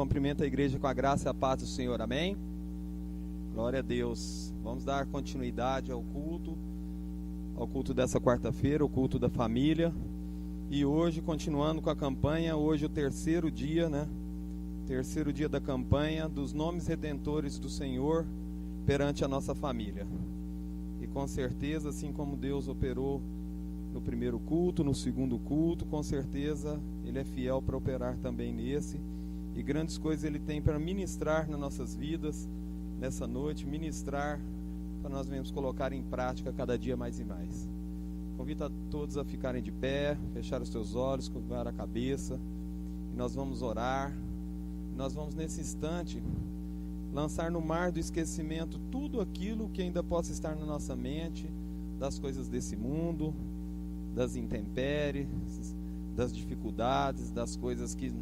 Cumprimento a igreja com a graça e a paz do Senhor, amém? Glória a Deus. Vamos dar continuidade ao culto dessa quarta-feira, o culto da família. E hoje, continuando com a campanha, hoje o terceiro dia, Terceiro dia da campanha dos nomes redentores do Senhor perante a nossa família. E com certeza, assim como Deus operou no primeiro culto, no segundo culto, com certeza Ele é fiel para operar também nesse. E grandes coisas Ele tem para ministrar nas nossas vidas, nessa noite, ministrar para nós mesmos colocar em prática cada dia mais e mais. Convido a todos a ficarem de pé, fechar os seus olhos, curvar a cabeça, e nós vamos orar. Nós vamos nesse instante lançar no mar do esquecimento tudo aquilo que ainda possa estar na nossa mente, das coisas desse mundo, das intempéries, das dificuldades, das coisas que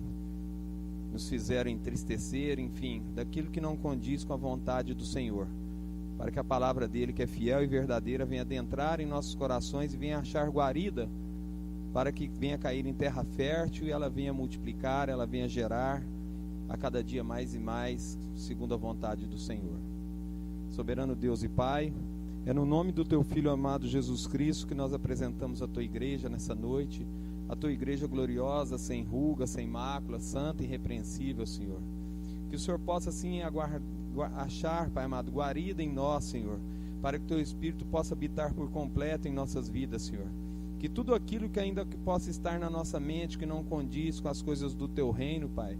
nos fizeram entristecer, enfim, daquilo que não condiz com a vontade do Senhor, para que a palavra dele, que é fiel e verdadeira, venha adentrar em nossos corações e venha achar guarida, para que venha cair em terra fértil e ela venha multiplicar, ela venha gerar a cada dia mais e mais, segundo a vontade do Senhor. Soberano Deus e Pai, é no nome do Teu Filho amado Jesus Cristo que nós apresentamos a Tua igreja nessa noite, a Tua igreja gloriosa, sem ruga, sem mácula, santa e irrepreensível, Senhor. Que o Senhor possa assim achar, Pai amado, guarida em nós, Senhor, para que Teu Espírito possa habitar por completo em nossas vidas, Senhor. Que tudo aquilo que ainda que possa estar na nossa mente, que não condiz com as coisas do Teu reino, Pai,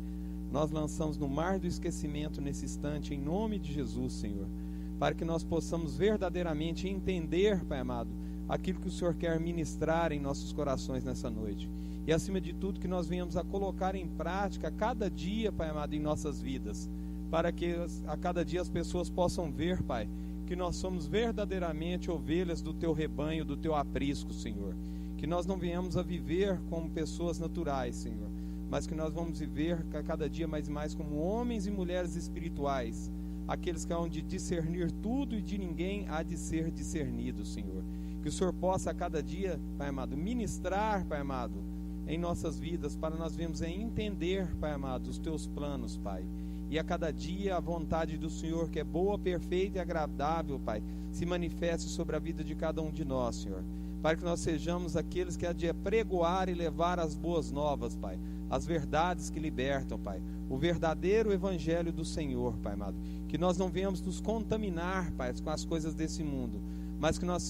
nós lançamos no mar do esquecimento nesse instante, em nome de Jesus, Senhor, para que nós possamos verdadeiramente entender, Pai amado, aquilo que o Senhor quer ministrar em nossos corações nessa noite. E acima de tudo, que nós venhamos a colocar em prática a cada dia, Pai amado, em nossas vidas, para que a cada dia as pessoas possam ver, Pai, que nós somos verdadeiramente ovelhas do Teu rebanho, do Teu aprisco, Senhor. Que nós não venhamos a viver como pessoas naturais, Senhor, mas que nós vamos viver cada dia mais e mais como homens e mulheres espirituais, aqueles que hão de discernir tudo e de ninguém há de ser discernido, Senhor. Que o Senhor possa a cada dia, Pai amado, ministrar, Pai amado, em nossas vidas, para nós vermos entender, Pai amado, os Teus planos, Pai. E a cada dia a vontade do Senhor, que é boa, perfeita e agradável, Pai, se manifeste sobre a vida de cada um de nós, Senhor. Para que nós sejamos aqueles que há de apregoar e levar as boas novas, Pai, as verdades que libertam, Pai, o verdadeiro evangelho do Senhor, Pai amado. Que nós não venhamos nos contaminar, Pai, com as coisas desse mundo, mas que nós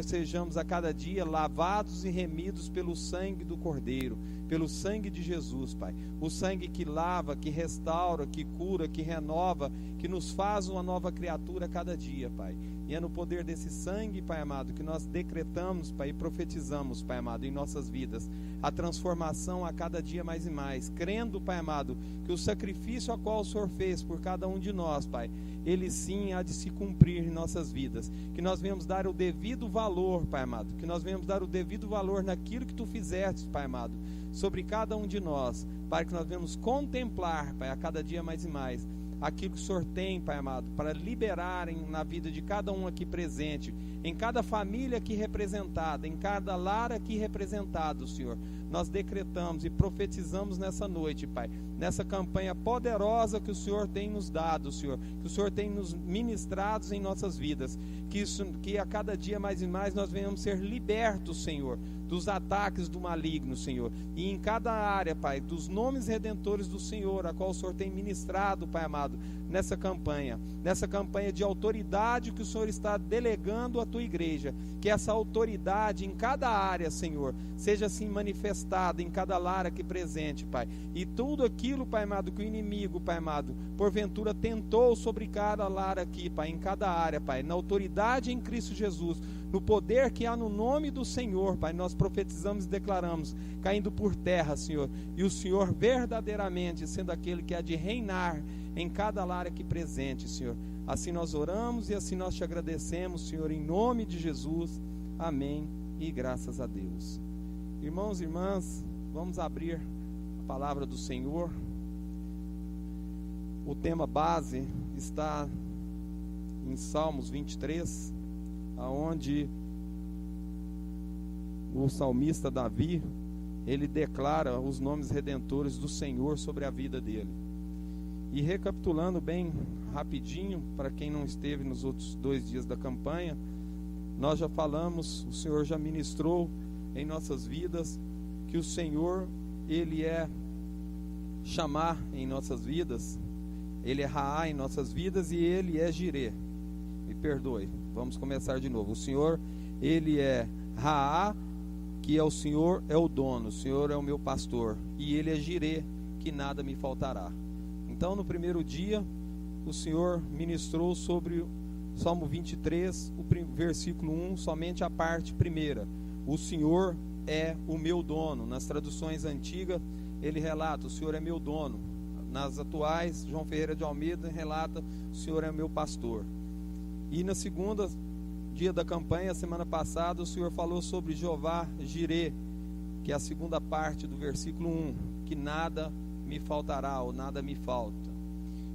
sejamos a cada dia lavados e remidos pelo sangue do Cordeiro, pelo sangue de Jesus, Pai. O sangue que lava, que restaura, que cura, que renova, que nos faz uma nova criatura a cada dia, Pai. E é no poder desse sangue, Pai amado, que nós decretamos, Pai, e profetizamos, Pai amado, em nossas vidas, a transformação a cada dia mais e mais, crendo, Pai amado, que o sacrifício a qual o Senhor fez por cada um de nós, Pai, ele sim há de se cumprir em nossas vidas. Que nós venhamos dar o devido valor, Pai amado, que nós venhamos dar o devido valor naquilo que Tu fizeste, Pai amado, sobre cada um de nós, para que nós venhamos contemplar, Pai, a cada dia mais e mais, aquilo que o Senhor tem, Pai amado, para liberarem na vida de cada um aqui presente, em cada família aqui representada, em cada lar aqui representado, Senhor. Nós decretamos e profetizamos nessa noite, Pai, nessa campanha poderosa que o Senhor tem nos dado, Senhor, que o Senhor tem nos ministrado em nossas vidas, que a cada dia mais e mais nós venhamos ser libertos, Senhor, dos ataques do maligno, Senhor, e em cada área, Pai, dos nomes redentores do Senhor, a qual o Senhor tem ministrado, Pai amado, nessa campanha de autoridade que o Senhor está delegando à Tua igreja, que essa autoridade em cada área, Senhor, seja assim manifestada em cada lar aqui presente, Pai, e tudo aquilo, Pai amado, que o inimigo, Pai amado, porventura tentou sobre cada lar aqui, Pai, em cada área, Pai, na autoridade em Cristo Jesus, no poder que há no nome do Senhor, Pai, nós profetizamos e declaramos, caindo por terra, Senhor, e o Senhor verdadeiramente sendo aquele que há de reinar em cada lar aqui presente, Senhor. Assim nós oramos e assim nós Te agradecemos, Senhor, em nome de Jesus, amém e graças a Deus. Irmãos e irmãs, vamos abrir a palavra do Senhor. O tema base está em Salmos 23, aonde o salmista Davi, ele declara os nomes redentores do Senhor sobre a vida dele. E recapitulando bem rapidinho, para quem não esteve nos outros 2 dias da campanha, nós já falamos, o Senhor já ministrou em nossas vidas, que o Senhor, Ele é chamar em nossas vidas, Ele é Raá em nossas vidas e Ele é Jirê. Me perdoe, vamos começar de novo. O Senhor, Ele é Raá, que é o Senhor, é o dono, o Senhor é o meu pastor, e Ele é Jirê, que nada me faltará. Então, no primeiro dia, o Senhor ministrou sobre o Salmo 23, o versículo 1, somente a parte primeira. O Senhor é o meu dono. Nas traduções antigas, ele relata, o Senhor é meu dono. Nas atuais, João Ferreira de Almeida relata, o Senhor é meu pastor. E na segunda dia da campanha, semana passada, o Senhor falou sobre Jeová Jirê, que é a segunda parte do versículo 1, que nada me faltará ou nada me falta.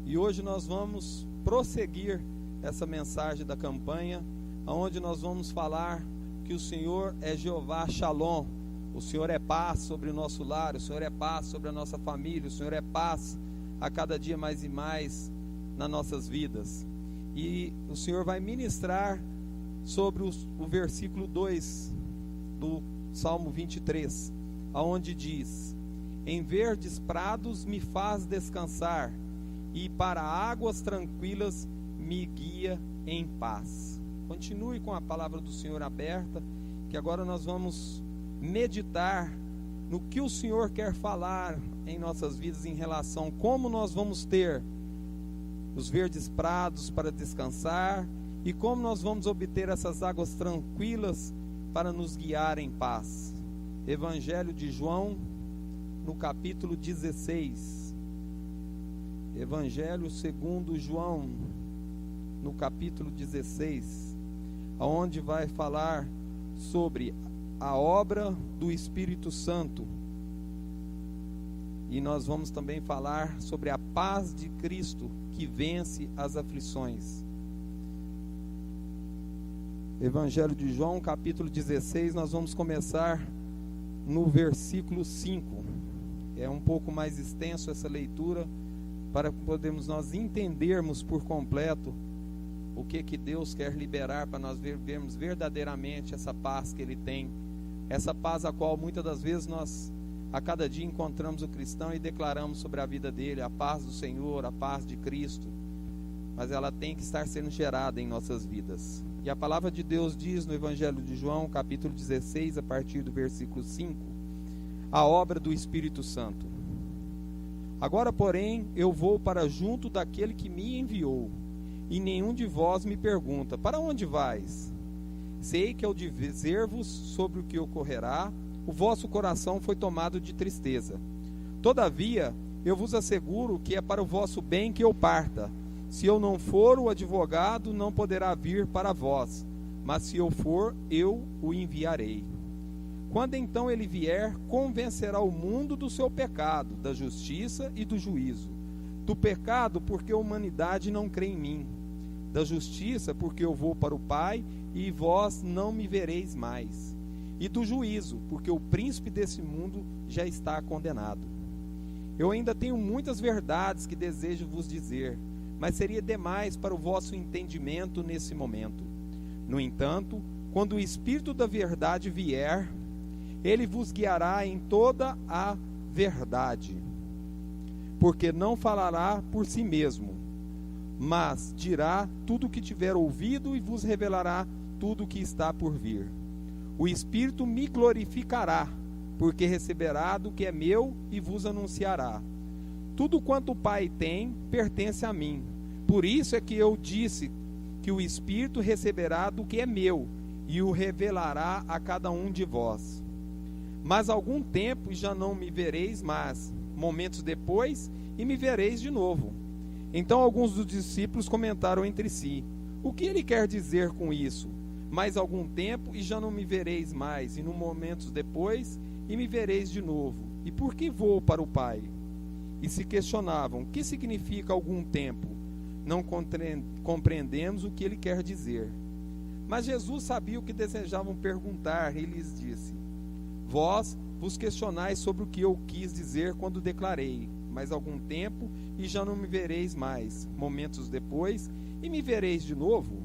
E hoje nós vamos prosseguir essa mensagem da campanha, onde nós vamos falar que o Senhor é Jeová Shalom. O Senhor é paz sobre o nosso lar, o Senhor é paz sobre a nossa família, o Senhor é paz a cada dia mais e mais nas nossas vidas. E o Senhor vai ministrar sobre o versículo 2 do Salmo 23, aonde diz: em verdes prados me faz descansar, e para águas tranquilas me guia em paz. Continue com a palavra do Senhor aberta, que agora nós vamos meditar no que o Senhor quer falar em nossas vidas em relação a como nós vamos ter os verdes prados para descansar e como nós vamos obter essas águas tranquilas para nos guiar em paz. Evangelho de João, no capítulo 16. Evangelho segundo João, no capítulo 16, onde vai falar sobre a obra do Espírito Santo. E nós vamos também falar sobre a paz de Cristo que vence as aflições. Evangelho de João, capítulo 16, nós vamos começar no versículo 5. É um pouco mais extenso essa leitura, para podermos nós entendermos por completo o que Deus quer liberar, para nós vermos verdadeiramente essa paz que Ele tem, essa paz a qual muitas das vezes nós a cada dia encontramos o cristão e declaramos sobre a vida dele, a paz do Senhor, a paz de Cristo, mas ela tem que estar sendo gerada em nossas vidas. E a palavra de Deus diz no Evangelho de João, capítulo 16, a partir do versículo 5, a obra do Espírito Santo. Agora, porém, eu vou para junto daquele que me enviou, e nenhum de vós me pergunta: para onde vais? Sei que ao dizer-vos sobre o que ocorrerá, o vosso coração foi tomado de tristeza. Todavia, eu vos asseguro que é para o vosso bem que eu parta. Se eu não for, o advogado não poderá vir para vós, mas se eu for, eu o enviarei. Quando então ele vier, convencerá o mundo do seu pecado, da justiça e do juízo. Do pecado, porque a humanidade não crê em mim. Da justiça, porque eu vou para o Pai, e vós não me vereis mais. E do juízo, porque o príncipe desse mundo já está condenado. Eu ainda tenho muitas verdades que desejo vos dizer, mas seria demais para o vosso entendimento nesse momento. No entanto, quando o Espírito da verdade vier, ele vos guiará em toda a verdade, porque não falará por si mesmo, mas dirá tudo o que tiver ouvido e vos revelará tudo o que está por vir. O Espírito me glorificará, porque receberá do que é meu e vos anunciará. Tudo quanto o Pai tem, pertence a mim. Por isso é que eu disse que o Espírito receberá do que é meu e o revelará a cada um de vós. Mas algum tempo já não me vereis mais, momentos depois, e me vereis de novo. Então alguns dos discípulos comentaram entre si: o que ele quer dizer com isso? Mais algum tempo e já não me vereis mais, e no momentos depois, e me vereis de novo. E por que vou para o Pai? E se questionavam: o que significa algum tempo? Não compreendemos o que ele quer dizer. Mas Jesus sabia o que desejavam perguntar, e lhes disse: vós vos questionais sobre o que eu quis dizer quando declarei, mas algum tempo e já não me vereis mais. Momentos depois, e me vereis de novo.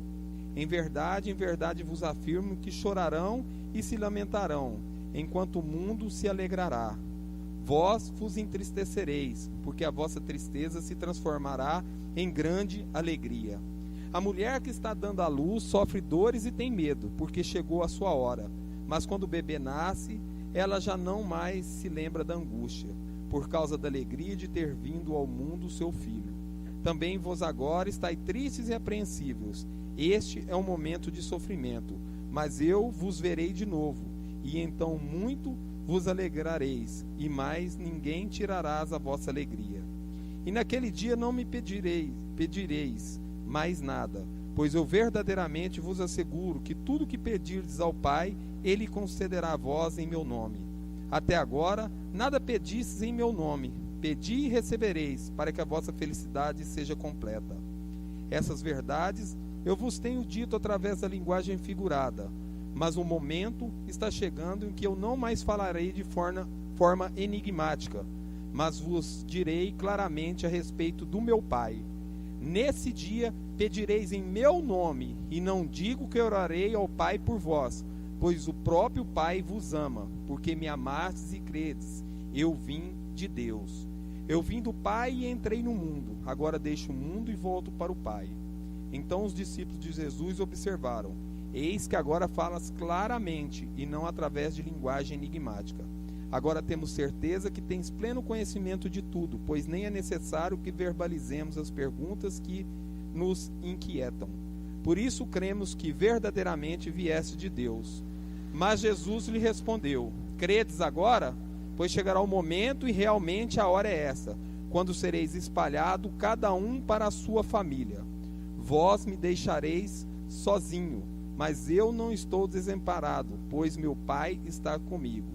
Em verdade vos afirmo que chorarão e se lamentarão, enquanto o mundo se alegrará. Vós vos entristecereis, porque a vossa tristeza se transformará em grande alegria. A mulher que está dando à luz sofre dores e tem medo, porque chegou a sua hora. Mas quando o bebê nasce, ela já não mais se lembra da angústia, por causa da alegria de ter vindo ao mundo seu filho. Também vós agora estáis tristes e apreensivos. Este é um momento de sofrimento, mas eu vos verei de novo, e então muito vos alegrareis, e mais ninguém tirarás a vossa alegria. E naquele dia não me pedireis mais nada, pois eu verdadeiramente vos asseguro que tudo que pedirdes ao Pai, Ele concederá a vós em meu nome. Até agora, nada pedistes em meu nome. Pedi e recebereis, para que a vossa felicidade seja completa. Essas verdades eu vos tenho dito através da linguagem figurada, mas o momento está chegando em que eu não mais falarei de forma enigmática, mas vos direi claramente a respeito do meu Pai. Nesse dia pedireis em meu nome, e não digo que orarei ao Pai por vós, pois o próprio Pai vos ama, porque me amastes e credes. Eu vim de Deus. Eu vim do Pai e entrei no mundo. Agora deixo o mundo e volto para o Pai. Então os discípulos de Jesus observaram: eis que agora falas claramente e não através de linguagem enigmática. Agora temos certeza que tens pleno conhecimento de tudo, pois nem é necessário que verbalizemos as perguntas que nos inquietam. Por isso cremos que verdadeiramente vieste de Deus. Mas Jesus lhe respondeu: credes agora? Pois chegará o momento, e realmente a hora é essa, quando sereis espalhados cada um para a sua família. Vós me deixareis sozinho, mas eu não estou desamparado, pois meu Pai está comigo.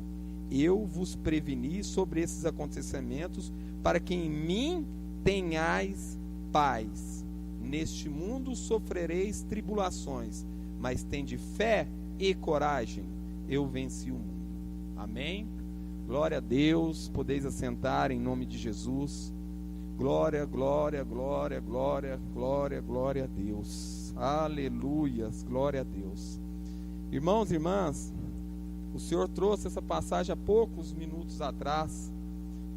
Eu vos preveni sobre esses acontecimentos, para que em mim tenhais paz. Neste mundo sofrereis tribulações, mas tende fé e coragem. Eu venci o mundo. Amém? Glória a Deus. Podeis assentar em nome de Jesus. Glória, glória, glória, glória, glória, glória a Deus. Aleluias, glória a Deus. Irmãos e irmãs, o Senhor trouxe essa passagem há poucos minutos atrás,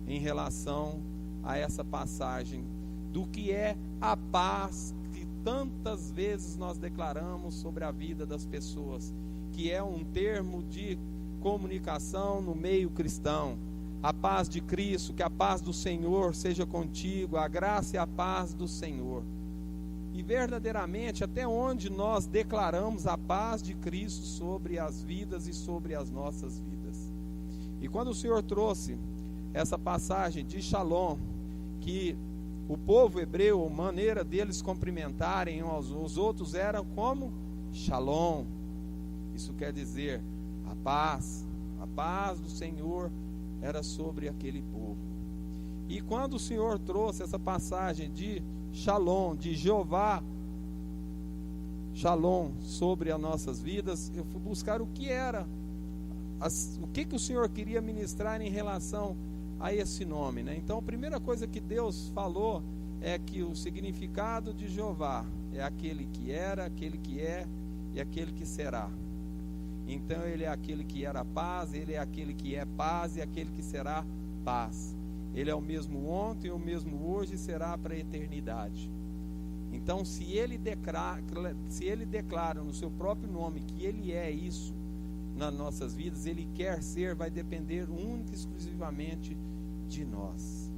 em relação a essa passagem do que é a paz que tantas vezes nós declaramos sobre a vida das pessoas, que é um termo de comunicação no meio cristão. A paz de Cristo, que a paz do Senhor seja contigo, a graça e a paz do Senhor. E verdadeiramente, até onde nós declaramos a paz de Cristo sobre as vidas e sobre as nossas vidas. E quando o Senhor trouxe essa passagem de Shalom, que o povo hebreu, a maneira deles cumprimentarem uns aos outros era como Shalom. Isso quer dizer a paz do Senhor era sobre aquele povo. E quando o Senhor trouxe essa passagem de Shalom, de Jeová, Shalom sobre as nossas vidas, eu fui buscar o que era, o que o Senhor queria ministrar em relação a esse nome, né? Então a primeira coisa que Deus falou é que o significado de Jeová é aquele que era, aquele que é e aquele que será. Então ele é aquele que era paz, ele é aquele que é paz e aquele que será paz. Ele é o mesmo ontem, o mesmo hoje e será para a eternidade. Então se ele declara no seu próprio nome que ele é isso nas nossas vidas, ele quer ser, vai depender única e exclusivamente de nós.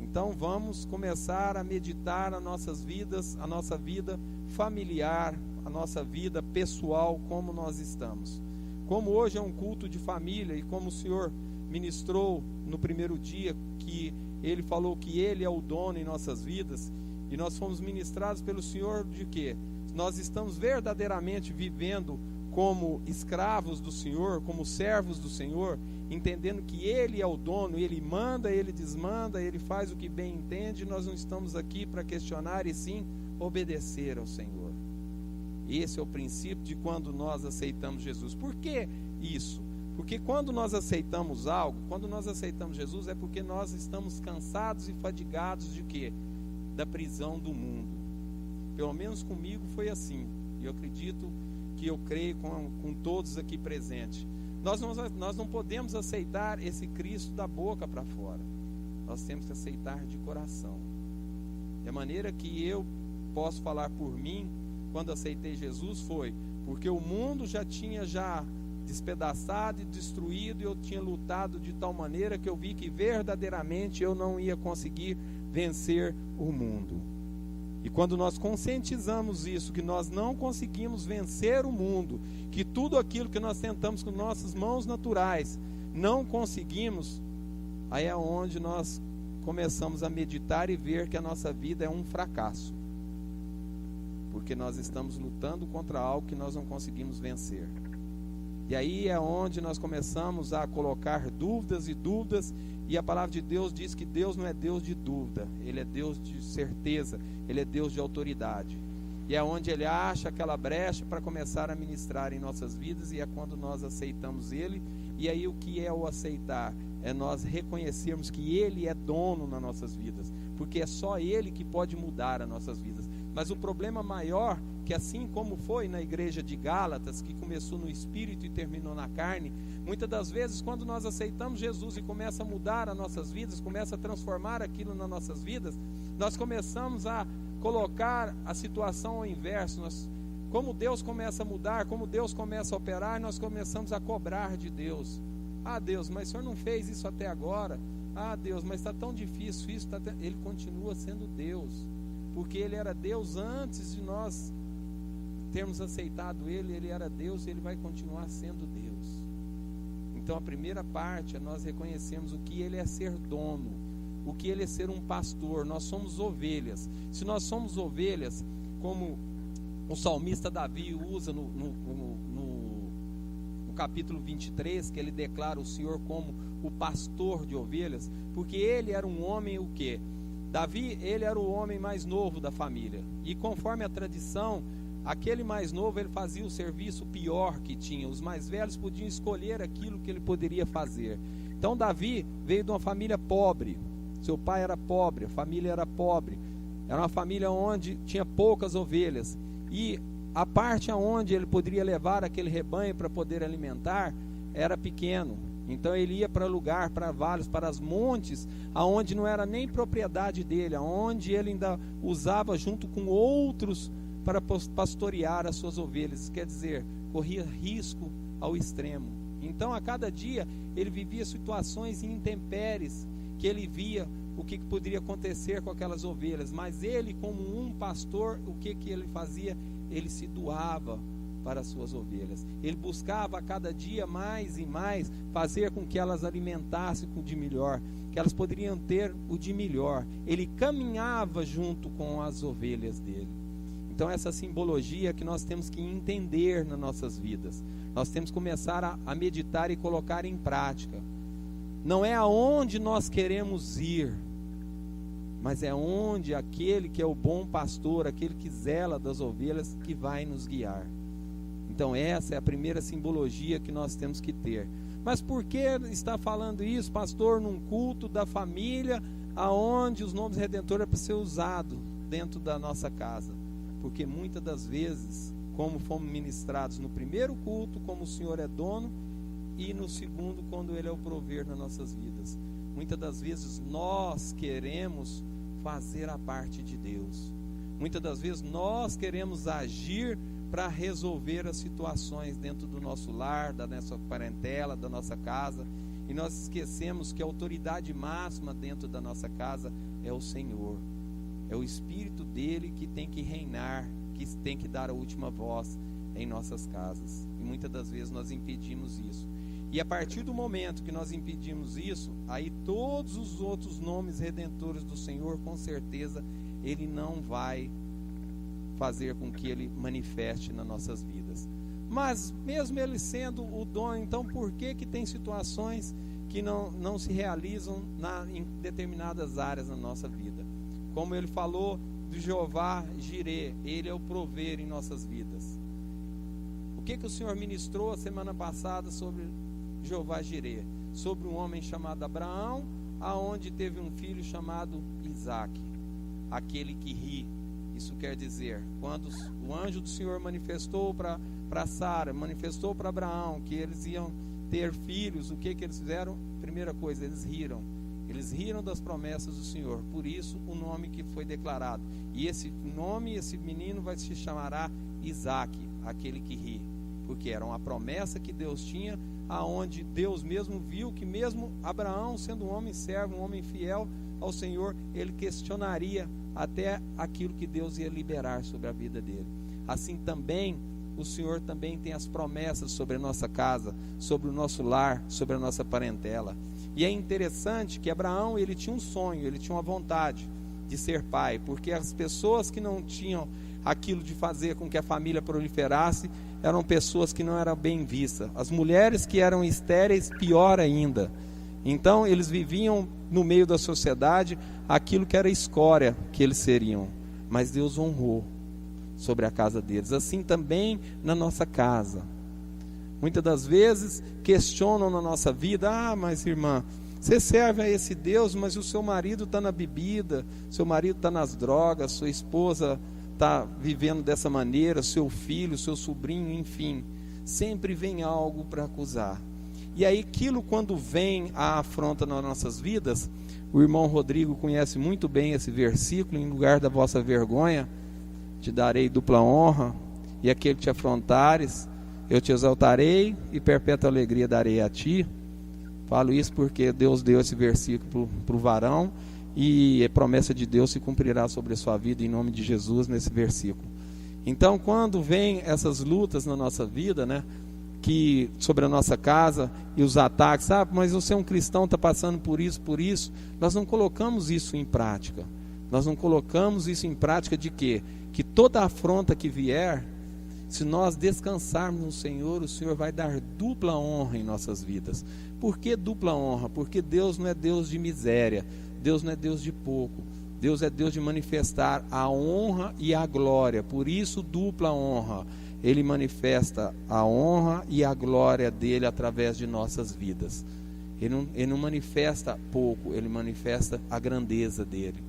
Então vamos começar a meditar as nossas vidas, a nossa vida familiar, a nossa vida pessoal, como nós estamos. Como hoje é um culto de família e como o Senhor ministrou no primeiro dia, que Ele falou que Ele é o dono em nossas vidas, e nós fomos ministrados pelo Senhor de que nós estamos verdadeiramente vivendo como escravos do Senhor, como servos do Senhor, entendendo que Ele é o dono, Ele manda, Ele desmanda, Ele faz o que bem entende, nós não estamos aqui para questionar e sim obedecer ao Senhor. Esse é o princípio de quando nós aceitamos Jesus. Por que isso? Porque quando nós aceitamos algo, quando nós aceitamos Jesus, é porque nós estamos cansados e fadigados de quê? Da prisão do mundo. Pelo menos comigo foi assim. E eu acredito que eu creio com todos aqui presentes. Nós não podemos aceitar esse Cristo da boca para fora. Nós temos que aceitar de coração. E a maneira que eu posso falar por mim, quando aceitei Jesus, foi porque o mundo já tinha despedaçado e destruído, e eu tinha lutado de tal maneira que eu vi que verdadeiramente eu não ia conseguir vencer o mundo. E quando nós conscientizamos isso, que nós não conseguimos vencer o mundo, que tudo aquilo que nós tentamos com nossas mãos naturais, não conseguimos, aí é onde nós começamos a meditar e ver que a nossa vida é um fracasso. Porque nós estamos lutando contra algo que nós não conseguimos vencer. E aí é onde nós começamos a colocar dúvidas e dúvidas, e a palavra de Deus diz que Deus não é Deus de dúvida, Ele é Deus de certeza, Ele é Deus de autoridade. E é onde Ele acha aquela brecha para começar a ministrar em nossas vidas, e é quando nós aceitamos Ele. E aí o que é o aceitar? É nós reconhecermos que Ele é dono nas nossas vidas, porque é só Ele que pode mudar as nossas vidas. Mas o problema maior, que assim como foi na igreja de Gálatas, que começou no espírito e terminou na carne, muitas das vezes quando nós aceitamos Jesus e começa a mudar as nossas vidas, começa a transformar aquilo nas nossas vidas, nós começamos a colocar a situação ao inverso. Como Deus começa a mudar, como Deus começa a operar, nós começamos a cobrar de Deus. Ah, Deus, mas o Senhor não fez isso até agora. Ah, Deus, mas está tão difícil isso. Ele continua sendo Deus, porque Ele era Deus antes de nós termos aceitado Ele. Ele era Deus e Ele vai continuar sendo Deus. Então a primeira parte é nós reconhecermos o que Ele é ser dono, o que Ele é ser um pastor. Nós somos ovelhas. Se nós somos ovelhas, como o salmista Davi usa no capítulo 23, que ele declara o Senhor como o pastor de ovelhas, porque ele era um homem o quê? Davi, ele era o homem mais novo da família, e conforme a tradição, aquele mais novo, ele fazia o serviço pior que tinha. Os mais velhos podiam escolher aquilo que ele poderia fazer. Então Davi veio de uma família pobre, seu pai era pobre, a família era pobre, era uma família onde tinha poucas ovelhas, e a parte aonde ele poderia levar aquele rebanho para poder alimentar era pequeno. Então ele ia para lugar, para vales, para os montes, aonde não era nem propriedade dele, aonde ele ainda usava junto com outros para pastorear as suas ovelhas. Quer dizer, corria risco ao extremo. Então a cada dia ele vivia situações intempéries, que ele via o que poderia acontecer com aquelas ovelhas. Mas ele, como um pastor, o que ele fazia? Ele se doava para as suas ovelhas. Ele buscava a cada dia mais e mais fazer com que elas alimentassem com o de melhor, que elas poderiam ter o de melhor. Ele caminhava junto com as ovelhas dele. Então essa simbologia que nós temos que entender nas nossas vidas. Nós temos que começar a meditar e colocar em prática. Não é aonde nós queremos ir, mas é onde aquele que é o bom pastor, aquele que zela das ovelhas, que vai nos guiar. Então essa é a primeira simbologia que nós temos que ter. Mas por que está falando isso, pastor, num culto da família, aonde os nomes redentores é para ser usado dentro da nossa casa? Porque muitas das vezes, como fomos ministrados no primeiro culto, como o Senhor é dono, e no segundo, quando Ele é o prover nas nossas vidas, muitas das vezes nós queremos fazer a parte de Deus. Muitas das vezes nós queremos agir para resolver as situações dentro do nosso lar, da nossa parentela, da nossa casa, e nós esquecemos que a autoridade máxima dentro da nossa casa é o Senhor. É o Espírito dele que tem que reinar, que tem que dar a última voz em nossas casas. E muitas das vezes nós impedimos isso. E a partir do momento que nós impedimos isso, aí todos os outros nomes redentores do Senhor, com certeza, Ele não vai fazer com que Ele manifeste nas nossas vidas. Mas mesmo Ele sendo o dono, então por que tem situações que não se realizam em determinadas áreas na nossa vida? Como Ele falou de Jeová Jirê, Ele é o prover em nossas vidas. O que o Senhor ministrou a semana passada sobre Jeová Jirê, sobre um homem chamado Abraão, aonde teve um filho chamado Isaque, aquele que ri. Isso quer dizer, quando o anjo do Senhor manifestou para Sara, manifestou para Abraão que eles iam ter filhos, o que eles fizeram? Primeira coisa, eles riram. Eles riram das promessas do Senhor. Por isso o nome que foi declarado. E esse nome, esse menino vai se chamará Isaque, aquele que ri. Porque era uma promessa que Deus tinha, aonde Deus mesmo viu que mesmo Abraão, sendo um homem servo, um homem fiel ao Senhor, ele questionaria até aquilo que Deus ia liberar sobre a vida dele. Assim também, o Senhor também tem as promessas sobre a nossa casa, sobre o nosso lar, sobre a nossa parentela. E é interessante que Abraão, ele tinha um sonho, ele tinha uma vontade de ser pai, porque as pessoas que não tinham aquilo de fazer com que a família proliferasse, eram pessoas que não eram bem vistas. As mulheres que eram estéreis, pior ainda. Então eles viviam no meio da sociedade aquilo que era escória que eles seriam. Mas Deus honrou sobre a casa deles. Assim também na nossa casa. Muitas das vezes questionam na nossa vida: mas irmã, você serve a esse Deus, mas o seu marido está na bebida, seu marido está nas drogas, sua esposa está vivendo dessa maneira, seu filho, seu sobrinho, enfim. Sempre vem algo para acusar. E aí aquilo, quando vem a afronta nas nossas vidas, o irmão Rodrigo conhece muito bem esse versículo: em lugar da vossa vergonha, te darei dupla honra, e aquele que te afrontares, eu te exaltarei, e perpétua alegria darei a ti. Falo isso porque Deus deu esse versículo para o varão, e a promessa de Deus se cumprirá sobre a sua vida, em nome de Jesus, nesse versículo. Então, quando vem essas lutas na nossa vida, né, que sobre a nossa casa, e os ataques: mas você é um cristão, está passando por isso, nós não colocamos isso em prática. Nós não colocamos isso em prática de quê? Que toda afronta que vier, se nós descansarmos no Senhor, o Senhor vai dar dupla honra em nossas vidas. Por que dupla honra? Porque Deus não é Deus de miséria, Deus não é Deus de pouco, Deus é Deus de manifestar a honra e a glória. Por isso dupla honra. Ele manifesta a honra e a glória dele através de nossas vidas. Ele não manifesta pouco, ele manifesta a grandeza dele.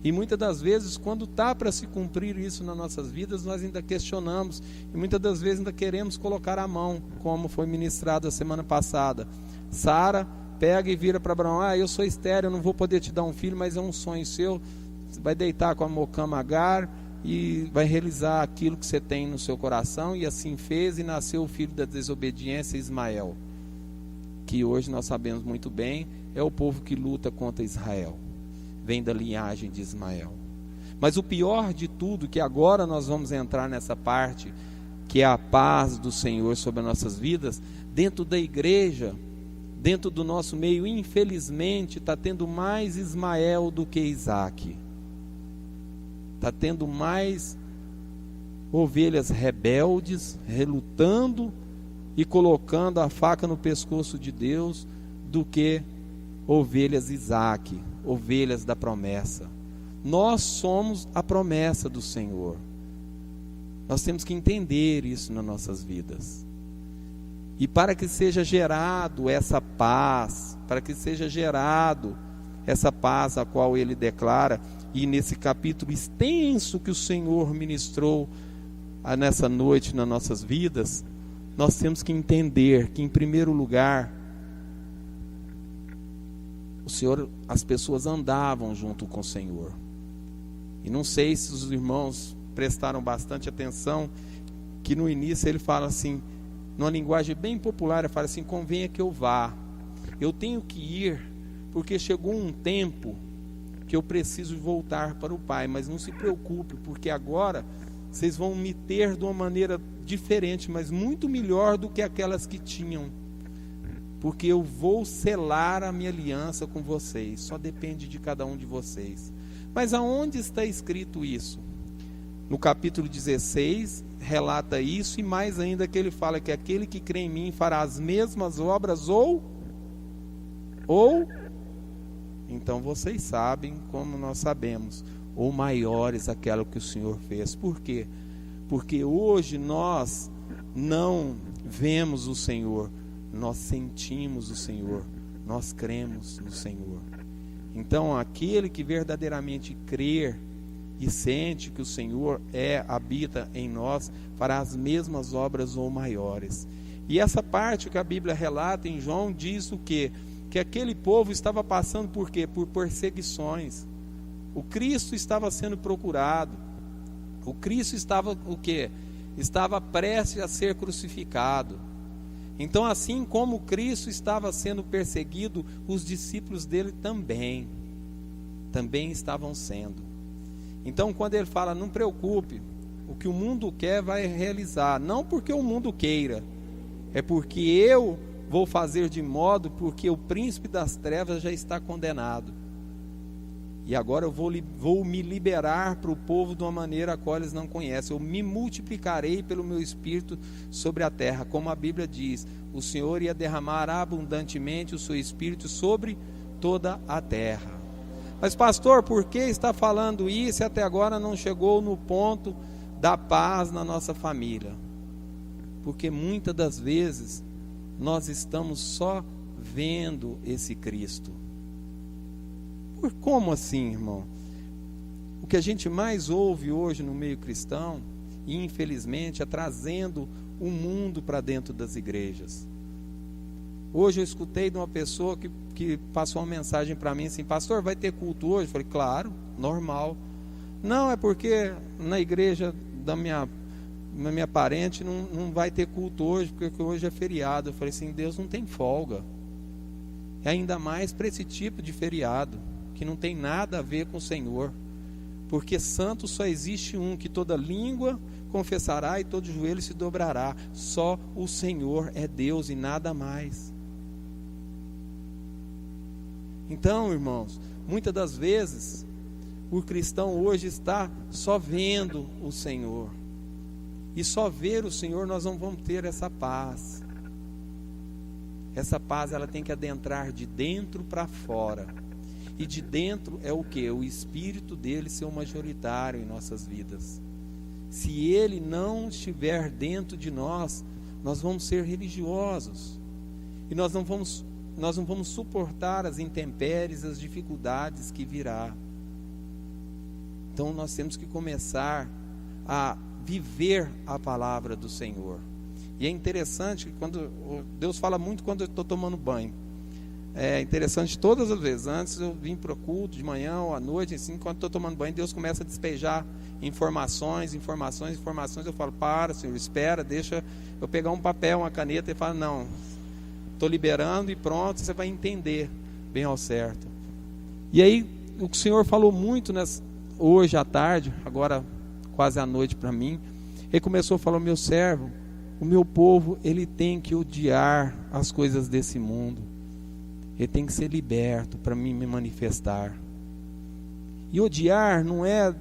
E muitas das vezes, quando está para se cumprir isso nas nossas vidas, nós ainda questionamos, e muitas das vezes ainda queremos colocar a mão, como foi ministrado a semana passada. Sara pega e vira para Abraão: eu sou estéril, eu não vou poder te dar um filho, mas é um sonho seu, você vai deitar com a Mocama Agar e vai realizar aquilo que você tem no seu coração. E assim fez, e nasceu o filho da desobediência, Ismael, que hoje nós sabemos muito bem, é o povo que luta contra Israel, vem da linhagem de Ismael. Mas o pior de tudo, que agora nós vamos entrar nessa parte, que é a paz do Senhor sobre as nossas vidas, dentro da igreja, dentro do nosso meio, infelizmente, está tendo mais Ismael do que Isaque. Está tendo mais ovelhas rebeldes, relutando e colocando a faca no pescoço de Deus, do que ovelhas Isaque, ovelhas da promessa. Nós somos a promessa do Senhor. Nós temos que entender isso nas nossas vidas. E para que seja gerado essa paz, para que seja gerado essa paz a qual ele declara, e nesse capítulo extenso que o Senhor ministrou nessa noite nas nossas vidas, nós temos que entender que, em primeiro lugar, o Senhor, as pessoas andavam junto com o Senhor. E não sei se os irmãos prestaram bastante atenção, que no início ele fala assim, numa linguagem bem popular, ele fala assim: convenha que eu vá, eu tenho que ir, porque chegou um tempo que eu preciso voltar para o Pai. Mas não se preocupe, porque agora vocês vão me ter de uma maneira diferente, mas muito melhor do que aquelas que tinham, porque eu vou selar a minha aliança com vocês. Só depende de cada um de vocês. Mas aonde está escrito isso? No capítulo 16 relata isso, e mais ainda que ele fala que aquele que crê em mim fará as mesmas obras, ou então vocês sabem, como nós sabemos, ou maiores aquela que o Senhor fez. Por quê? Porque hoje nós não vemos o Senhor, nós sentimos o Senhor, nós cremos no Senhor. Então, aquele que verdadeiramente crer e sente que o Senhor habita em nós, fará as mesmas obras ou maiores. E essa parte que a Bíblia relata em João diz o quê? Que aquele povo estava passando por quê? Por perseguições. O Cristo estava sendo procurado. O Cristo estava o quê? Estava prestes a ser crucificado. Então, assim como Cristo estava sendo perseguido, os discípulos dele também estavam sendo. Então, quando ele fala, não preocupe, o que o mundo quer vai realizar, não porque o mundo queira, é porque eu vou fazer de modo porque o príncipe das trevas já está condenado. E agora eu vou me liberar para o povo de uma maneira a qual eles não conhecem. Eu me multiplicarei pelo meu Espírito sobre a terra. Como a Bíblia diz, o Senhor ia derramar abundantemente o seu Espírito sobre toda a terra. Mas pastor, por que está falando isso e até agora não chegou no ponto da paz na nossa família? Porque muitas das vezes nós estamos só vendo esse Cristo. Como assim, irmão? O que a gente mais ouve hoje no meio cristão, e infelizmente, é trazendo o mundo para dentro das igrejas. Hoje eu escutei de uma pessoa que passou uma mensagem para mim assim: pastor, vai ter culto hoje? Eu falei, claro, normal. Não, é porque na igreja da minha parente não vai ter culto hoje, porque hoje é feriado. Eu falei assim, Deus não tem folga. E ainda mais para esse tipo de feriado, que não tem nada a ver com o Senhor, porque santo só existe um, que toda língua confessará e todo joelho se dobrará. Só o Senhor é Deus e nada mais. Então, irmãos, muitas das vezes o cristão hoje está só vendo o Senhor, e só ver o Senhor nós não vamos ter essa paz. Essa paz ela tem que adentrar de dentro para fora. E de dentro é o que? O Espírito dele ser o majoritário em nossas vidas. Se ele não estiver dentro de nós, nós vamos ser religiosos. E nós não vamos suportar as intempéries, as dificuldades que virá. Então nós temos que começar a viver a palavra do Senhor. E é interessante que quando Deus fala muito quando eu estou tomando banho. É interessante todas as vezes. Antes eu vim para o culto de manhã ou à noite, assim, quando estou tomando banho, Deus começa a despejar informações. Eu falo, para, Senhor, espera, deixa eu pegar um papel, uma caneta e falo, não, estou liberando e pronto, você vai entender bem ao certo. E aí o que o Senhor falou muito hoje à tarde, agora quase à noite para mim, ele começou a falar, meu servo, o meu povo, ele tem que odiar as coisas desse mundo. Ele tem que ser liberto para mim me manifestar. E odiar não é...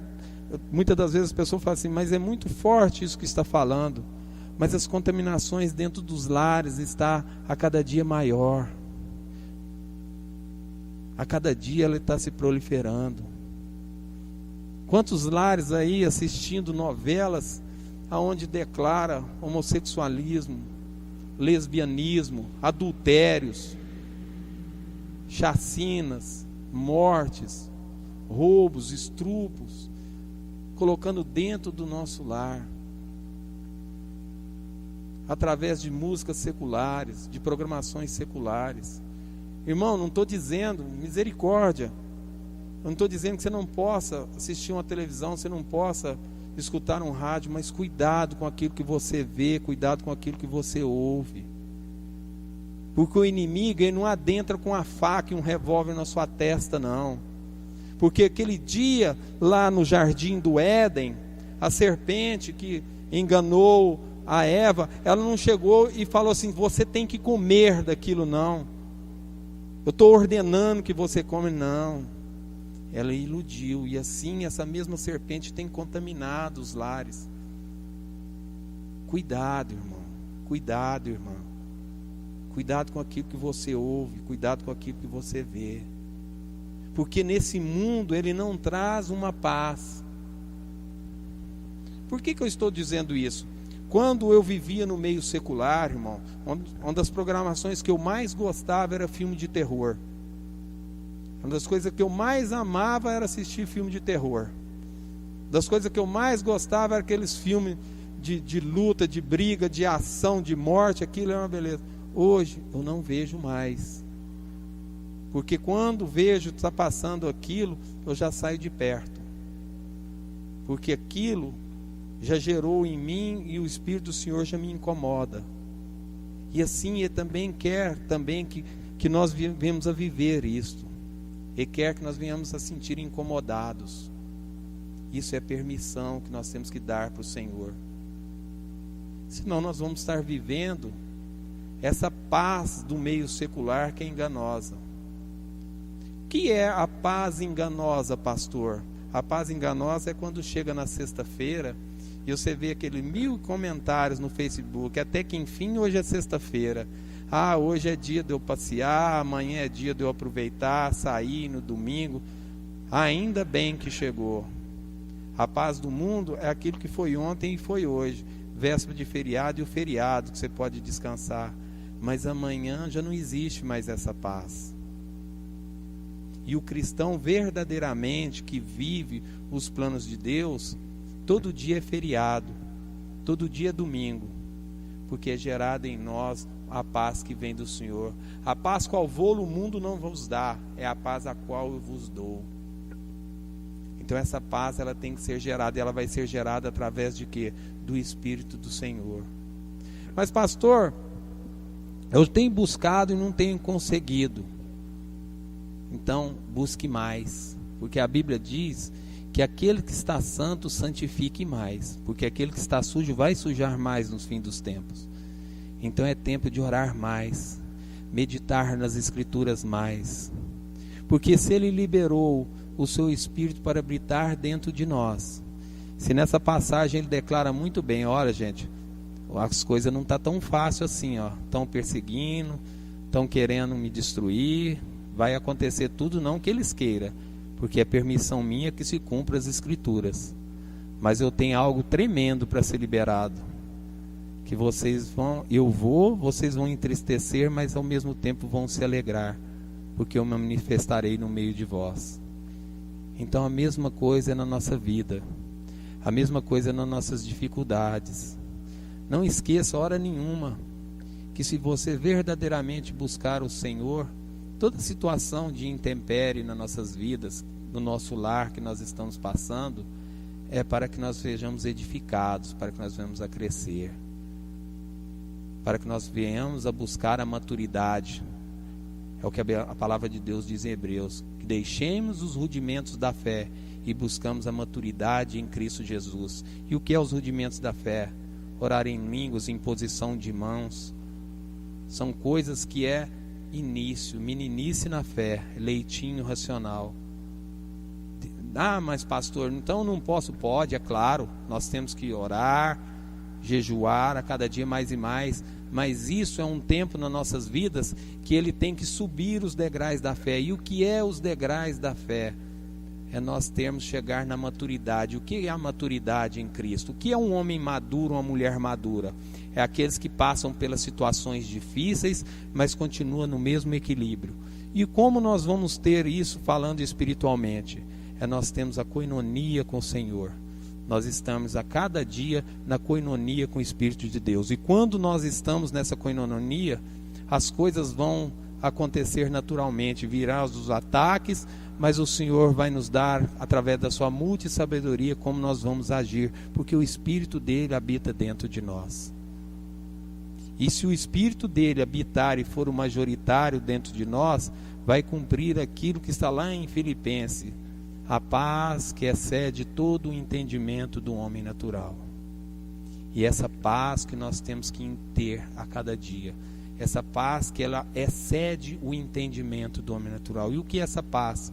Muitas das vezes as pessoas falam assim, mas é muito forte isso que está falando. Mas as contaminações dentro dos lares está a cada dia maior. A cada dia ela está se proliferando. Quantos lares aí assistindo novelas aonde declara homossexualismo, lesbianismo, adultérios, chacinas, mortes, roubos, estrupos, colocando dentro do nosso lar, através de músicas seculares, de programações seculares. Irmão, não estou dizendo, misericórdia, eu não estou dizendo que você não possa assistir uma televisão, você não possa escutar um rádio, mas cuidado com aquilo que você vê, cuidado com aquilo que você ouve. Porque o inimigo, ele não adentra com a faca e um revólver na sua testa, não. Porque aquele dia, lá no jardim do Éden, a serpente que enganou a Eva, ela não chegou e falou assim, você tem que comer daquilo, não. Eu estou ordenando que você come, não. Ela iludiu, e assim essa mesma serpente tem contaminado os lares. Cuidado, irmão. Cuidado, irmão. Cuidado com aquilo que você ouve, cuidado com aquilo que você vê. Porque nesse mundo ele não traz uma paz. Por que eu estou dizendo isso? Quando eu vivia no meio secular, irmão, uma das programações que eu mais gostava era filme de terror. Uma das coisas que eu mais amava era assistir filme de terror. Das coisas que eu mais gostava era aqueles filmes de luta, de briga, de ação, de morte. Aquilo é uma beleza. Hoje eu não vejo mais. Porque quando vejo está passando aquilo, eu já saio de perto. Porque aquilo já gerou em mim e o Espírito do Senhor já me incomoda. E assim Ele também quer que nós venhamos a viver isto. Ele quer que nós venhamos a sentir incomodados. Isso é permissão que nós temos que dar para o Senhor. Senão nós vamos estar vivendo essa paz do meio secular que é enganosa. O que é a paz enganosa, pastor? A paz enganosa é quando chega na sexta-feira e você vê aqueles 1000 comentários no Facebook, até que enfim hoje é sexta-feira. Ah, hoje é dia de eu passear, amanhã é dia de eu aproveitar, sair no domingo. Ainda bem que chegou. A paz do mundo é aquilo que foi ontem e foi hoje. Véspera de feriado e o feriado que você pode descansar. Mas amanhã já não existe mais essa paz. E o cristão verdadeiramente que vive os planos de Deus, todo dia é feriado, todo dia é domingo, porque é gerada em nós a paz que vem do Senhor. A paz qual vou o mundo não vos dá, é a paz a qual eu vos dou. Então essa paz ela tem que ser gerada, e ela vai ser gerada através de quê? Do Espírito do Senhor. Mas pastor, eu tenho buscado e não tenho conseguido. Então busque mais, porque a Bíblia diz que aquele que está santo santifique mais, porque aquele que está sujo vai sujar mais nos fins dos tempos. Então é tempo de orar mais, meditar nas Escrituras mais, porque se Ele liberou o seu Espírito para habitar dentro de nós, se nessa passagem Ele declara muito bem, olha gente, as coisas não estão tão fácil assim, estão perseguindo, estão querendo me destruir, vai acontecer tudo não que eles queiram, porque é permissão minha que se cumpra as Escrituras, mas eu tenho algo tremendo para ser liberado, que vocês vão entristecer, mas ao mesmo tempo vão se alegrar, porque eu me manifestarei no meio de vós. Então a mesma coisa é na nossa vida, a mesma coisa é nas nossas dificuldades. Não esqueça hora nenhuma que se você verdadeiramente buscar o Senhor, toda situação de intempérie nas nossas vidas, no nosso lar que nós estamos passando, é para que nós sejamos edificados, para que nós venhamos a crescer, para que nós venhamos a buscar a maturidade. É o que a palavra de Deus diz em Hebreus, que deixemos os rudimentos da fé e buscamos a maturidade em Cristo Jesus. E o que é os rudimentos da fé? Orar em línguas, imposição de mãos, são coisas que é início, meninice na fé, leitinho racional. Ah, mas pastor, então não posso? Pode, é claro, nós temos que orar, jejuar a cada dia mais e mais, mas isso é um tempo nas nossas vidas que ele tem que subir os degraus da fé. E o que é os degraus da fé? É nós termos chegar na maturidade. O que é a maturidade em Cristo? O que é um homem maduro, uma mulher madura? É aqueles que passam pelas situações difíceis, mas continuam no mesmo equilíbrio. E como nós vamos ter isso falando espiritualmente? É nós temos a coinonia com o Senhor. Nós estamos a cada dia na coinonia com o Espírito de Deus. E quando nós estamos nessa coinonia, as coisas vão acontecer naturalmente. Virão os ataques, mas o Senhor vai nos dar, através da sua multissabedoria, como nós vamos agir, porque o Espírito dele habita dentro de nós. E se o Espírito dele habitar e for o majoritário dentro de nós, vai cumprir aquilo que está lá em Filipenses: a paz que excede todo o entendimento do homem natural. E essa paz que nós temos que ter a cada dia, essa paz que ela excede o entendimento do homem natural. E o que é essa paz?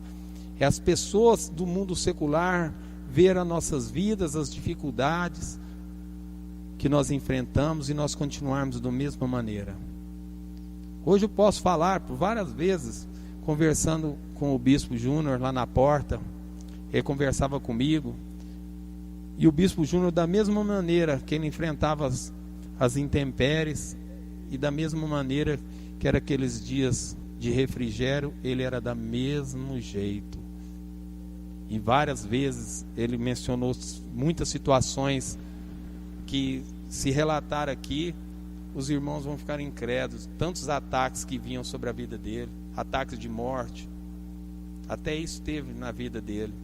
É as pessoas do mundo secular ver as nossas vidas, as dificuldades que nós enfrentamos e nós continuarmos da mesma maneira. Hoje eu posso falar por várias vezes, conversando com o Bispo Júnior lá na porta, ele conversava comigo, e o Bispo Júnior, da mesma maneira que ele enfrentava as intempéries, e da mesma maneira que era aqueles dias de refrigério, ele era da mesmo jeito. E várias vezes ele mencionou muitas situações que, se relatar aqui, os irmãos vão ficar incrédulos. Tantos ataques que vinham sobre a vida dele, ataques de morte, até isso teve na vida dele.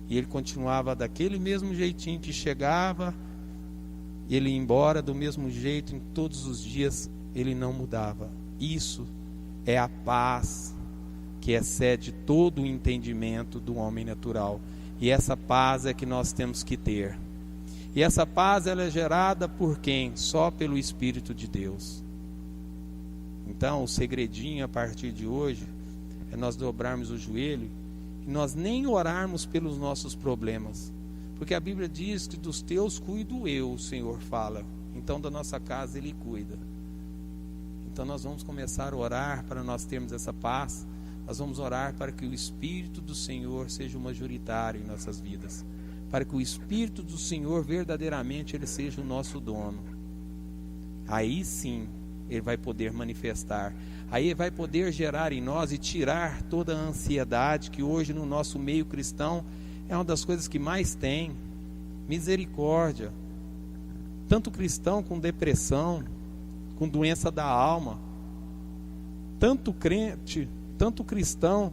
E ele continuava daquele mesmo jeitinho que chegava, ele ia embora do mesmo jeito em todos os dias, ele não mudava. Isso é a paz que excede todo o entendimento do homem natural. E essa paz é que nós temos que ter. E essa paz, ela é gerada por quem? Só pelo Espírito de Deus. Então, o segredinho a partir de hoje é nós dobrarmos o joelho e nós nem orarmos pelos nossos problemas. Porque a Bíblia diz que dos teus cuido eu, o Senhor fala. Então, da nossa casa Ele cuida. Então, nós vamos começar a orar para nós termos essa paz. Nós vamos orar para que o Espírito do Senhor seja o majoritário em nossas vidas. Para que o Espírito do Senhor verdadeiramente Ele seja o nosso dono. Aí sim Ele vai poder manifestar. Aí Ele vai poder gerar em nós e tirar toda a ansiedade que hoje no nosso meio cristão é uma das coisas que mais tem. Misericórdia. Tanto cristão com depressão, com doença da alma. Tanto crente, tanto cristão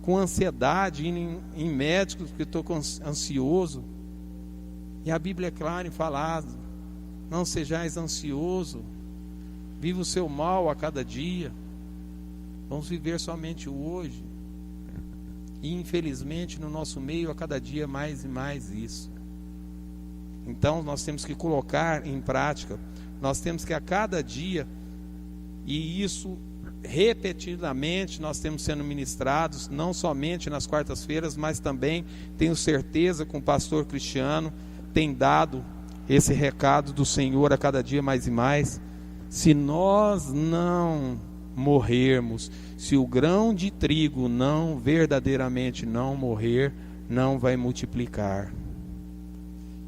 com ansiedade, indo em médicos que estou ansioso. E a Bíblia é clara em falar: não sejais ansioso, viva o seu mal a cada dia. Vamos viver somente o hoje. E infelizmente no nosso meio a cada dia mais e mais isso. Então nós temos que colocar em prática, nós temos que a cada dia, e isso repetidamente nós temos sendo ministrados, não somente nas quartas-feiras, mas também tenho certeza que o pastor Cristiano tem dado esse recado do Senhor a cada dia mais e mais. Se nós não morrermos, se o grão de trigo não verdadeiramente não morrer, não vai multiplicar.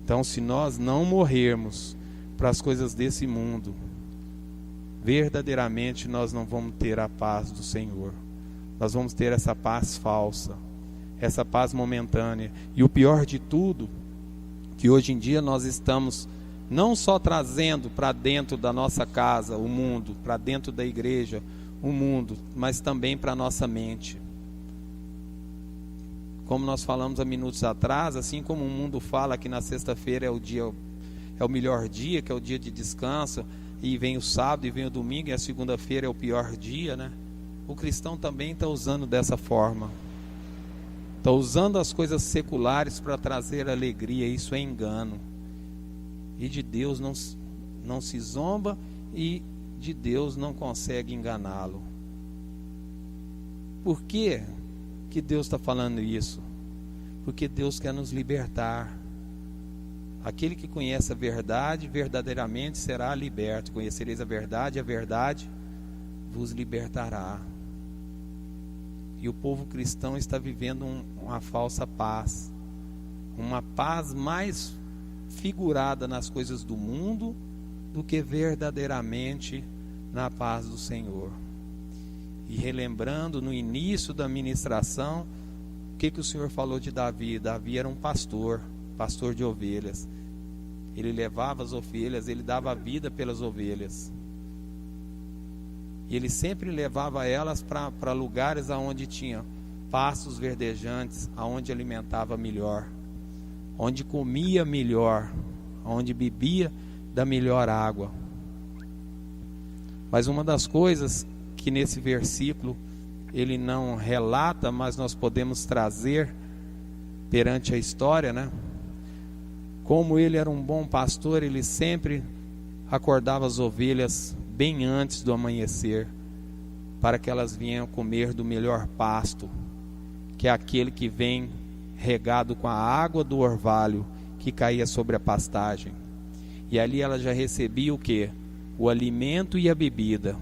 Então, se nós não morrermos para as coisas desse mundo, verdadeiramente nós não vamos ter a paz do Senhor. Nós vamos ter essa paz falsa, essa paz momentânea. E o pior de tudo, que hoje em dia nós estamos não só trazendo para dentro da nossa casa o mundo, para dentro da igreja o mundo, mas também para a nossa mente. Como nós falamos há minutos atrás, assim como o mundo fala que na sexta-feira é o melhor dia, que é o dia de descanso, e vem o sábado e vem o domingo, e a segunda-feira é o pior dia, né? O cristão também está usando dessa forma. Está usando as coisas seculares para trazer alegria. Isso é engano. E de Deus não se zomba, e de Deus não consegue enganá-lo. Por que Deus está falando isso? Porque Deus quer nos libertar. Aquele que conhece a verdade, verdadeiramente será liberto. Conhecereis a verdade vos libertará. E o povo cristão está vivendo uma falsa paz. Uma paz mais figurada nas coisas do mundo do que verdadeiramente na paz do Senhor. E relembrando no início da ministração, o que o Senhor falou de Davi? Davi era um pastor de ovelhas. Ele levava as ovelhas, ele dava a vida pelas ovelhas. E ele sempre levava elas para lugares onde tinha pastos verdejantes, aonde alimentava melhor, onde comia melhor, onde bebia da melhor água. Mas uma das coisas que nesse versículo ele não relata, mas nós podemos trazer perante a história, né? Como ele era um bom pastor, ele sempre acordava as ovelhas bem antes do amanhecer, para que elas venham comer do melhor pasto, que é aquele que vem regado com a água do orvalho que caía sobre a pastagem. E ali ela já recebia o quê? O alimento e a bebida.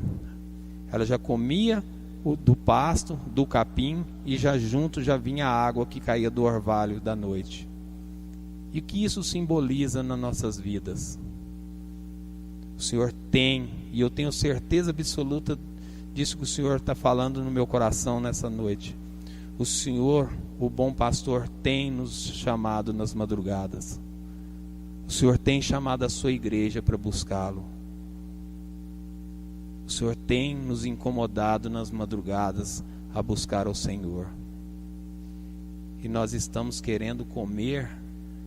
Ela já comia do pasto, do capim, e já junto já vinha a água que caía do orvalho da noite. E o que isso simboliza nas nossas vidas? O Senhor tem, e eu tenho certeza absoluta disso que o Senhor está falando no meu coração nessa noite. O Senhor, o bom pastor, tem nos chamado nas madrugadas. O Senhor tem chamado a sua igreja para buscá-lo. O Senhor tem nos incomodado nas madrugadas a buscar o Senhor. E nós estamos querendo comer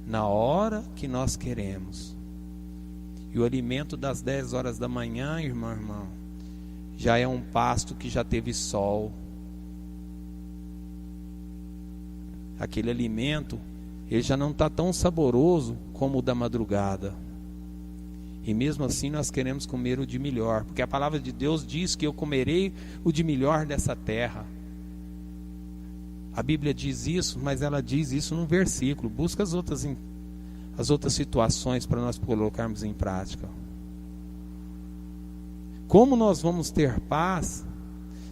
na hora que nós queremos. E o alimento das 10 horas da manhã, irmão, já é um pasto que já teve sol. Aquele alimento, ele já não está tão saboroso como o da madrugada. E mesmo assim nós queremos comer o de melhor, porque a palavra de Deus diz que eu comerei o de melhor dessa terra. A Bíblia diz isso, mas ela diz isso num versículo. Busca as outras situações para nós colocarmos em prática. Como nós vamos ter paz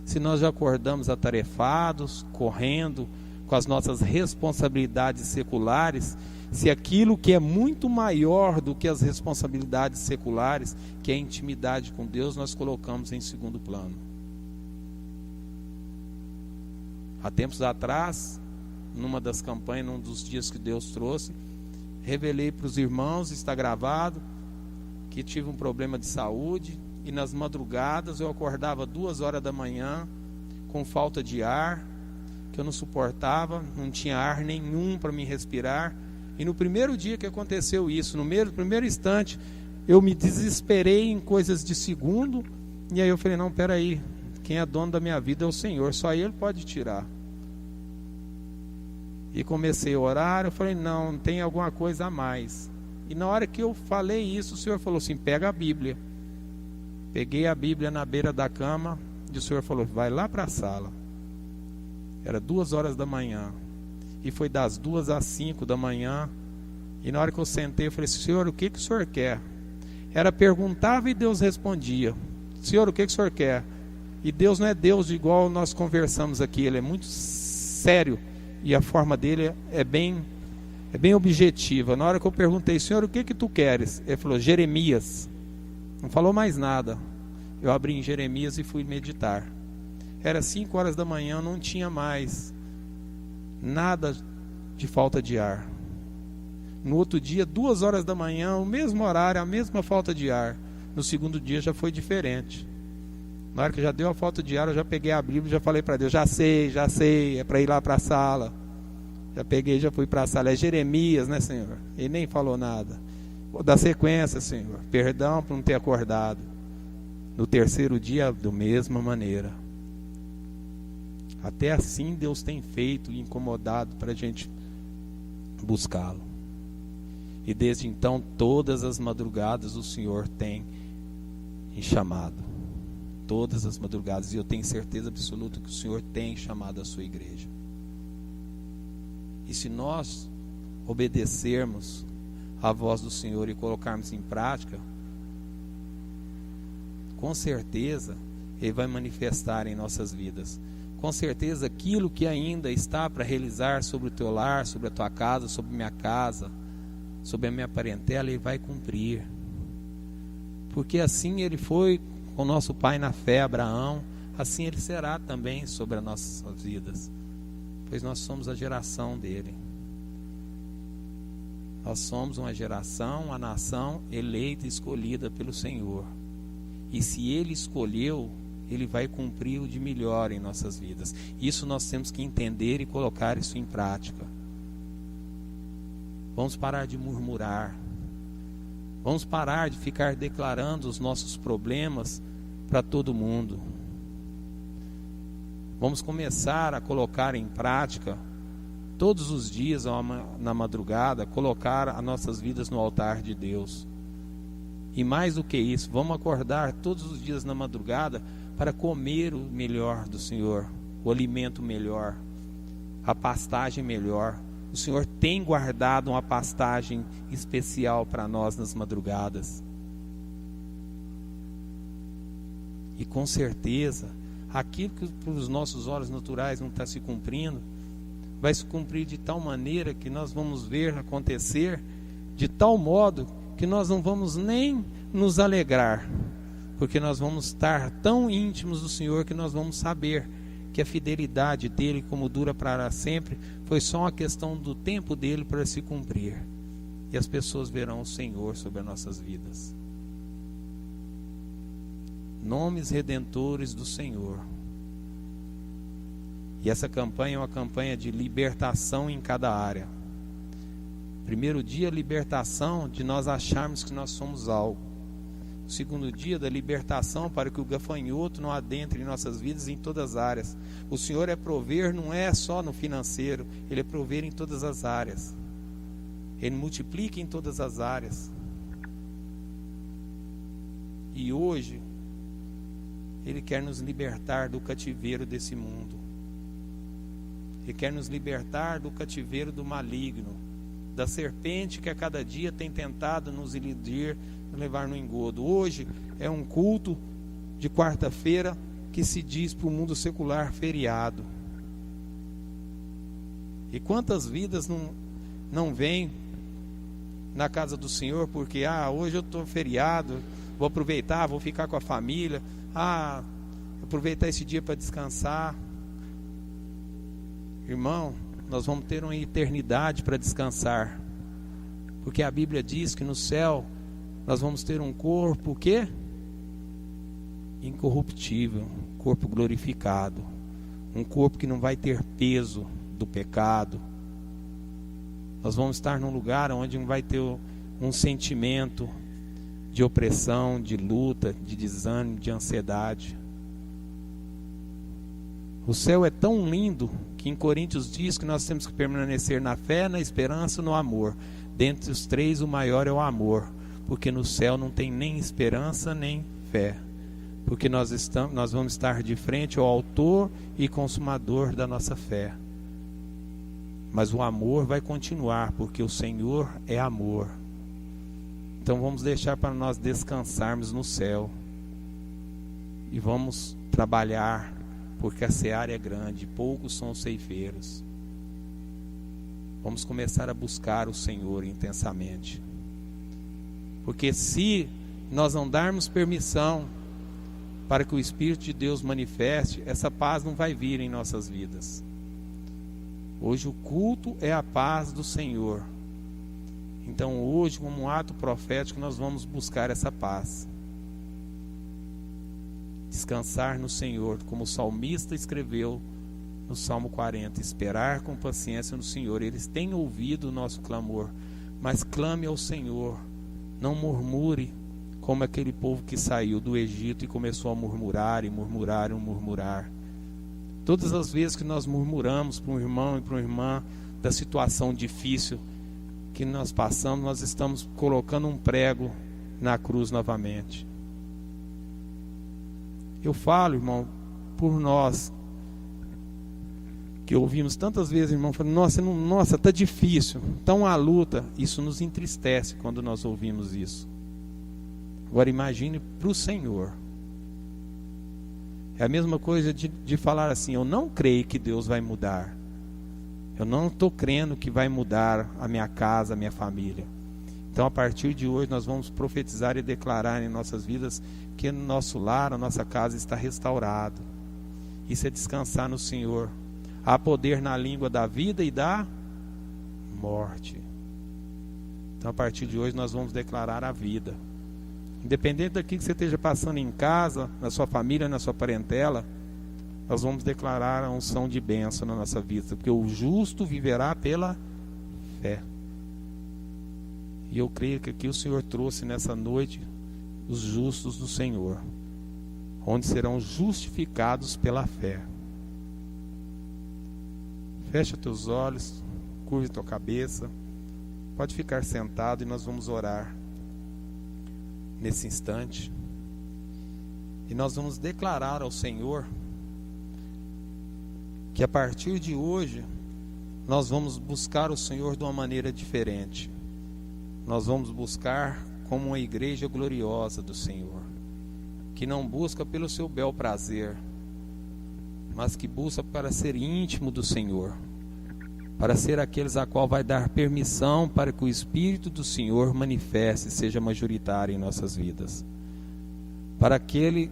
se nós já acordamos atarefados, correndo com as nossas responsabilidades seculares, se aquilo que é muito maior do que as responsabilidades seculares, que é a intimidade com Deus, nós colocamos em segundo plano? Há tempos atrás, numa das campanhas, num dos dias que Deus trouxe, revelei para os irmãos, está gravado, que tive um problema de saúde, e nas madrugadas eu acordava 2 horas da manhã, com falta de ar, que eu não suportava, não tinha ar nenhum para me respirar. E no primeiro dia que aconteceu isso, no primeiro instante, eu me desesperei em coisas de segundo, e aí eu falei, não, peraí, quem é dono da minha vida é o Senhor, só Ele pode tirar. E comecei a orar, eu falei, não, tem alguma coisa a mais. E na hora que eu falei isso, o Senhor falou assim, pega a Bíblia. Peguei a Bíblia na beira da cama, e o Senhor falou, vai lá para a sala. Era 2 horas da manhã, e foi das 2 às 5 da manhã, e na hora que eu sentei, eu falei, Senhor, o que o Senhor quer? Era perguntava e Deus respondia, Senhor, o que o Senhor quer? E Deus não é Deus igual nós conversamos aqui, Ele é muito sério, e a forma dele é bem objetiva. Na hora que eu perguntei, Senhor, o que tu queres? Ele falou, Jeremias. Não falou mais nada. Eu abri em Jeremias e fui meditar. Era 5 horas da manhã, não tinha mais nada de falta de ar. No outro dia, 2 horas da manhã, o mesmo horário, a mesma falta de ar. No segundo dia já foi diferente. Na hora que já deu a falta de ar, eu já peguei a Bíblia e já falei para Deus, já sei, é para ir lá para a sala. Já peguei, já fui para a sala. É Jeremias, né, Senhor? Ele nem falou nada. Vou dar sequência, Senhor. Perdão por não ter acordado. No terceiro dia, da mesma maneira. Até assim Deus tem feito e incomodado para a gente buscá-lo. E desde então, todas as madrugadas o Senhor tem chamado. Todas as madrugadas. E eu tenho certeza absoluta que o Senhor tem chamado a sua igreja. E se nós obedecermos à voz do Senhor e colocarmos em prática, com certeza Ele vai manifestar em nossas vidas. Com certeza aquilo que ainda está para realizar sobre o teu lar, sobre a tua casa, sobre a minha casa, sobre a minha parentela, Ele vai cumprir. Porque assim Ele foi com o nosso pai na fé, Abraão, assim Ele será também sobre as nossas vidas. Pois nós somos a geração dele. Nós somos uma geração, uma nação eleita e escolhida pelo Senhor. E se Ele escolheu, Ele vai cumprir o de melhor em nossas vidas. Isso nós temos que entender e colocar isso em prática. Vamos parar de murmurar. Vamos parar de ficar declarando os nossos problemas para todo mundo. Vamos começar a colocar em prática, todos os dias na madrugada, colocar as nossas vidas no altar de Deus. E mais do que isso, vamos acordar todos os dias na madrugada para comer o melhor do Senhor, o alimento melhor, a pastagem melhor. O Senhor tem guardado uma pastagem especial para nós nas madrugadas. E com certeza, aquilo que para os nossos olhos naturais não está se cumprindo, vai se cumprir de tal maneira que nós vamos ver acontecer, de tal modo que nós não vamos nem nos alegrar, porque nós vamos estar tão íntimos do Senhor que nós vamos saber que a fidelidade dele, como dura para sempre, foi só uma questão do tempo dele para se cumprir. E as pessoas verão o Senhor sobre as nossas vidas. Nomes redentores do Senhor. E essa campanha é uma campanha de libertação em cada área. Primeiro dia, libertação de nós acharmos que nós somos algo. O segundo dia, da libertação para que o gafanhoto não adentre em nossas vidas em todas as áreas. O Senhor é prover, não é só no financeiro, Ele é prover em todas as áreas. Ele multiplica em todas as áreas. E hoje, Ele quer nos libertar do cativeiro desse mundo. Ele quer nos libertar do cativeiro do maligno, da serpente que a cada dia tem tentado nos iludir, nos levar no engodo. Hoje é um culto de quarta-feira que se diz para o mundo secular feriado. E quantas vidas não vêm na casa do Senhor porque hoje eu estou feriado, vou aproveitar, vou ficar com a família, aproveitar esse dia para descansar. Irmão, nós vamos ter uma eternidade para descansar, porque a Bíblia diz que no céu nós vamos ter um corpo, o quê? Incorruptível, corpo glorificado, um corpo que não vai ter peso do pecado. Nós vamos estar num lugar onde não vai ter um sentimento de opressão, de luta, de desânimo, de ansiedade. O céu é tão lindo que em Coríntios diz que nós temos que permanecer na fé, na esperança e no amor. Dentre os três, o maior é o amor, porque no céu não tem nem esperança nem fé, porque nós vamos estar de frente ao autor e consumador da nossa fé. Mas o amor vai continuar, porque o Senhor é amor. Então vamos deixar para nós descansarmos no céu e vamos trabalhar, porque a seara é grande, poucos são os ceifeiros. Vamos começar a buscar o Senhor intensamente, porque se nós não darmos permissão para que o Espírito de Deus manifeste, essa paz não vai vir em nossas vidas. Hoje o culto é a paz do Senhor. Então hoje, como um ato profético, nós vamos buscar essa paz. Descansar no Senhor, como o salmista escreveu no Salmo 40, esperar com paciência no Senhor. Eles têm ouvido o nosso clamor, mas clame ao Senhor, não murmure como aquele povo que saiu do Egito e começou a murmurar e murmurar e murmurar. Todas as vezes que nós murmuramos para um irmão e para uma irmã da situação difícil que nós passamos, nós estamos colocando um prego na cruz novamente. Eu falo, irmão, por nós, que ouvimos tantas vezes, irmão, falando, nossa, está difícil, está uma luta. Isso nos entristece quando nós ouvimos isso. Agora imagine para o Senhor. É a mesma coisa de falar assim, eu não creio que Deus vai mudar. Eu não estou crendo que vai mudar a minha casa, a minha família. Então, a partir de hoje, nós vamos profetizar e declarar em nossas vidas que no nosso lar, a nossa casa está restaurado. Isso é descansar no Senhor. Há poder na língua da vida e da morte. Então, a partir de hoje, nós vamos declarar a vida. Independente daquilo que você esteja passando em casa, na sua família, na sua parentela, nós vamos declarar a unção de bênção na nossa vida, porque o justo viverá pela fé. E eu creio que aqui o Senhor trouxe nessa noite os justos do Senhor, onde serão justificados pela fé. Fecha teus olhos, curva tua cabeça, pode ficar sentado e nós vamos orar nesse instante. E nós vamos declarar ao Senhor que a partir de hoje nós vamos buscar o Senhor de uma maneira diferente. Nós vamos buscar como uma igreja gloriosa do Senhor, que não busca pelo seu bel prazer, mas que busca para ser íntimo do Senhor, para ser aqueles a qual vai dar permissão para que o Espírito do Senhor manifeste e seja majoritário em nossas vidas. Para aquele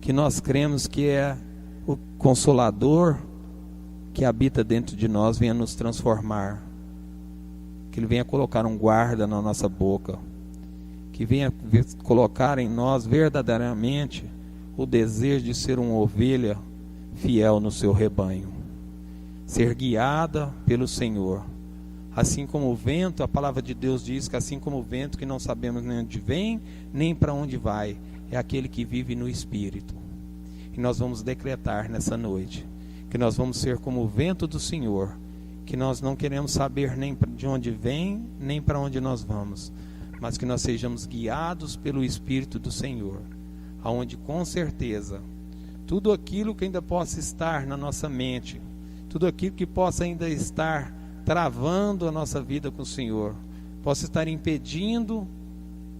que nós cremos que é o Consolador que habita dentro de nós, venha nos transformar, que Ele venha colocar um guarda na nossa boca, que venha colocar em nós verdadeiramente o desejo de ser uma ovelha fiel no seu rebanho, ser guiada pelo Senhor, assim como o vento. A palavra de Deus diz que assim como o vento que não sabemos nem onde vem, nem para onde vai, é aquele que vive no Espírito. E nós vamos decretar nessa noite que nós vamos ser como o vento do Senhor, que nós não queremos saber nem de onde vem, nem para onde nós vamos, mas que nós sejamos guiados pelo Espírito do Senhor, aonde com certeza tudo aquilo que ainda possa estar na nossa mente, tudo aquilo que possa ainda estar travando a nossa vida com o Senhor, possa estar impedindo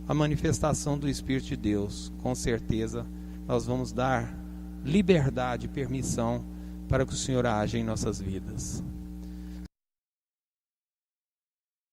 a manifestação do Espírito de Deus, com certeza nós vamos dar liberdade e permissão para que o Senhor haja em nossas vidas.